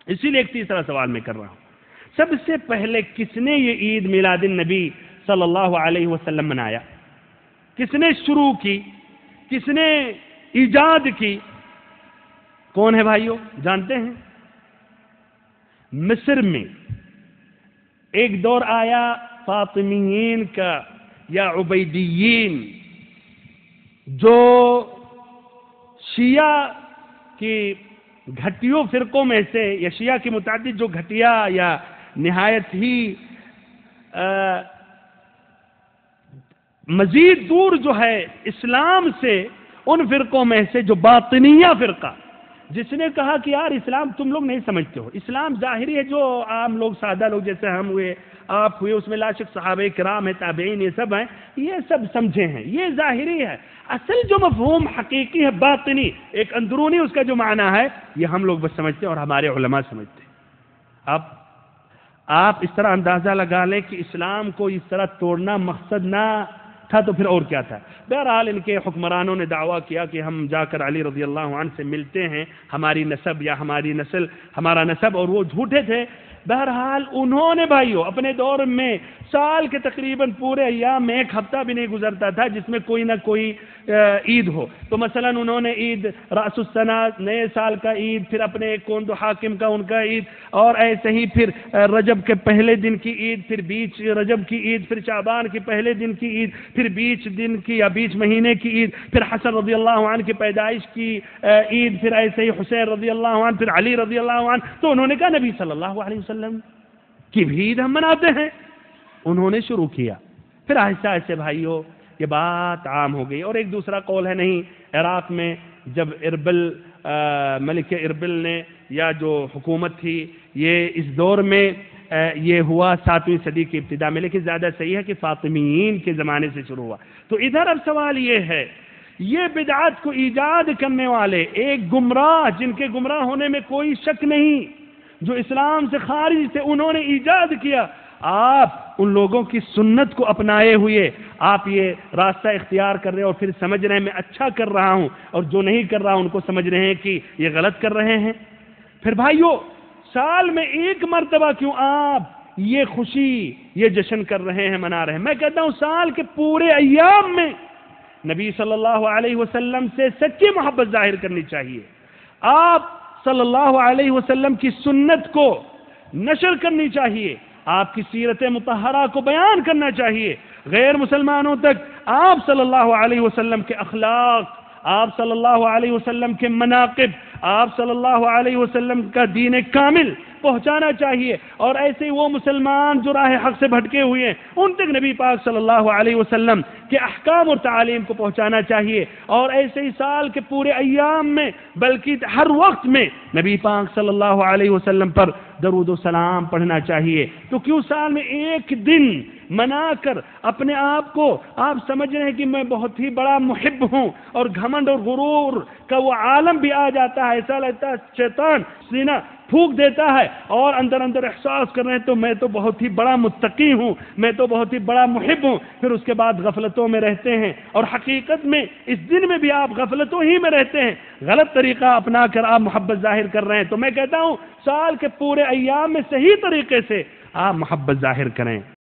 اسی لیے ایک تیسرا سوال میں کر رہا ہوں، سب سے پہلے کس نے یہ عید میلاد النبی صلی اللہ علیہ وسلم منایا؟ کس نے شروع کی؟ کس نے ایجاد کی؟ کون ہے بھائیو، جانتے ہیں؟ مصر میں ایک دور آیا فاطمیین کا یا عبیدیین، جو شیعہ کی گھٹیوں فرقوں میں سے، یا شیعہ کی متعدد جو گھٹیا یا نہایت ہی مزید دور جو ہے اسلام سے، ان فرقوں میں سے جو باطنیہ فرقہ، جس نے کہا کہ یار اسلام تم لوگ نہیں سمجھتے ہو، اسلام ظاہری ہے، جو عام لوگ سادہ لوگ جیسے ہم ہوئے آپ ہوئے، اس میں لا شک صحابہ کرام ہیں، تابعین، یہ سب ہیں، یہ سب سمجھے ہیں، یہ ظاہری ہے، اصل جو مفہوم حقیقی ہے باطنی، ایک اندرونی اس کا جو معنی ہے، یہ ہم لوگ بس سمجھتے ہیں اور ہمارے علماء سمجھتے ہیں۔ آپ اس طرح اندازہ لگا لیں کہ اسلام کو اس طرح توڑنا مقصد نہ تھا تو پھر اور کیا تھا؟ بہرحال ان کے حکمرانوں نے دعویٰ کیا کہ ہم جا کر علی رضی اللہ عنہ سے ملتے ہیں، ہماری نسب یا ہماری نسل، ہمارا نسب، اور وہ جھوٹے تھے۔ بہرحال انہوں نے بھائیو اپنے دور میں سال کے تقریباً پورے ایام میں ایک ہفتہ بھی نہیں گزرتا تھا جس میں کوئی نہ کوئی عید ہو۔ تو مثلا انہوں نے عید رأس السنہ، نئے سال کا عید، پھر اپنے کون دو حاکم کا ان کا عید، اور ایسے ہی پھر رجب کے پہلے دن کی عید، پھر بیچ رجب کی عید، پھر شعبان کے پہلے دن کی عید، پھر بیچ دن کی یا بیچ مہینے کی عید، پھر حسن رضی اللہ عنہ کی پیدائش کی عید، پھر ایسے ہی حسین رضی اللہ عنہ، پھر علی رضی اللہ عنہ۔ تو انہوں نے کہا نبی صلی اللہ علیہ وسلم کی بھی عید ہم مناتے ہیں۔ انہوں نے شروع کیا، پھر آہستہ آہستہ بھائیو یہ بات عام ہو گئی۔ اور ایک دوسرا قول ہے نہیں، عراق میں جب اربل ملک اربل نے یا جو حکومت تھی، یہ اس دور میں یہ ہوا 7ویں صدی کی ابتدا میں، لیکن زیادہ صحیح ہے کہ فاطمیین کے زمانے سے شروع ہوا۔ تو ادھر اب سوال یہ ہے، یہ بدعات کو ایجاد کرنے والے ایک گمراہ، جن کے گمراہ ہونے میں کوئی شک نہیں، جو اسلام سے خارج تھے، انہوں نے ایجاد کیا۔ آپ ان لوگوں کی سنت کو اپنائے ہوئے آپ یہ راستہ اختیار کر رہے ہیں اور پھر سمجھ رہے ہیں میں اچھا کر رہا ہوں، اور جو نہیں کر رہا ان کو سمجھ رہے ہیں کہ یہ غلط کر رہے ہیں۔ پھر بھائیو سال میں ایک مرتبہ کیوں آپ یہ خوشی، یہ جشن کر رہے ہیں، منا رہے ہیں؟ میں کہتا ہوں سال کے پورے ایام میں نبی صلی اللہ علیہ وسلم سے سچی محبت ظاہر کرنی چاہیے، آپ صلی اللہ علیہ وسلم کی سنت کو نشر کرنی چاہیے، آپ کی سیرت مطہرہ کو بیان کرنا چاہیے، غیر مسلمانوں تک آپ صلی اللہ علیہ وسلم کے اخلاق، آپ صلی اللہ علیہ وسلم کے مناقب، آپ صلی اللہ علیہ وسلم کا دین کامل پہنچانا چاہیے، اور ایسے وہ مسلمان جو راہ حق سے بھٹکے ہوئے ہیں ان تک نبی پاک صلی اللہ علیہ وسلم کے احکام اور تعالیم کو پہنچانا چاہیے، اور ایسے ہی سال کے پورے ایام میں بلکہ ہر وقت میں نبی پاک صلی اللہ علیہ وسلم پر درود و سلام پڑھنا چاہیے۔ تو کیوں سال میں ایک دن منا کر اپنے آپ کو آپ سمجھ رہے ہیں کہ میں بہت ہی بڑا محب ہوں، اور گھمنڈ اور غرور کا وہ عالم بھی آ جاتا ہے، ایسا لگتا ہے شیطان سینہ پھونک دیتا ہے اور اندر اندر احساس کر رہے ہیں تو میں تو بہت ہی بڑا متقی ہوں، میں تو بہت ہی بڑا محب ہوں، پھر اس کے بعد غفلتوں میں رہتے ہیں، اور حقیقت میں اس دن میں بھی آپ غفلتوں ہی میں رہتے ہیں، غلط طریقہ اپنا کر آپ محبت ظاہر کر رہے ہیں۔ تو میں کہتا ہوں سال کے پورے ایام میں صحیح طریقے سے آپ محبت ظاہر کریں۔